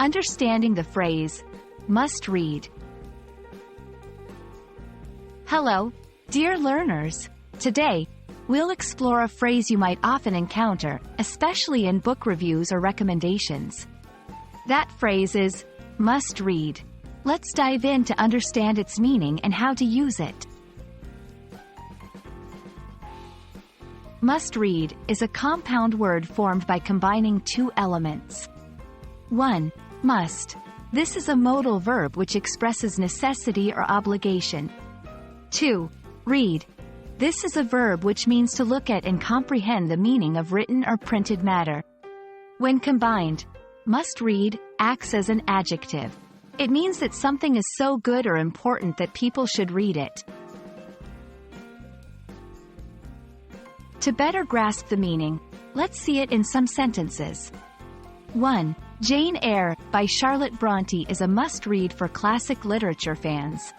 Understanding the phrase, must read. Hello, dear learners. Today, we'll explore a phrase you might often encounter, especially in book reviews or recommendations. That phrase is, must read. Let's dive in to understand its meaning and how to use it. Must read is a compound word formed by combining two elements. 1. Must. This is a modal verb which expresses necessity or obligation. 2. Read. This is a verb which means to look at and comprehend the meaning of written or printed matter. When combined, must read acts as an adjective. It means that something is so good or important that people should read it. To better grasp the meaning, let's see it in some sentences. 1. Jane Eyre, by Charlotte Bronte, is a must-read for classic literature fans.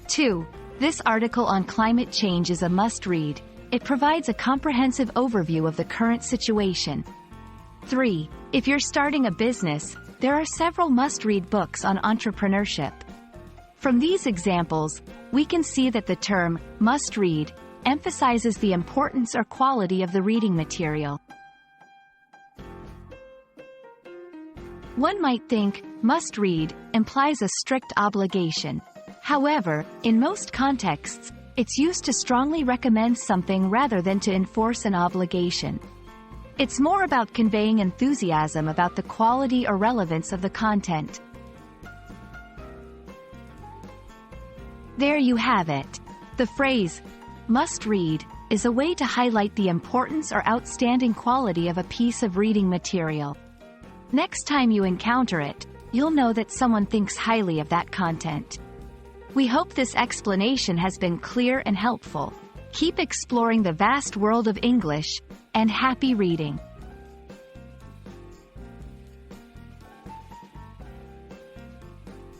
2. This article on climate change is a must-read. It provides a comprehensive overview of the current situation. 3. If you're starting a business, there are several must-read books on entrepreneurship. From these examples, we can see that the term must-read emphasizes the importance or quality of the reading material. One might think, must read implies a strict obligation. However, in most contexts, it's used to strongly recommend something rather than to enforce an obligation. It's more about conveying enthusiasm about the quality or relevance of the content. There you have it. The phrase, must read, is a way to highlight the importance or outstanding quality of a piece of reading material. Next time you encounter it, you'll know that someone thinks highly of that content. We hope this explanation has been clear and helpful. Keep exploring the vast world of English, and happy reading!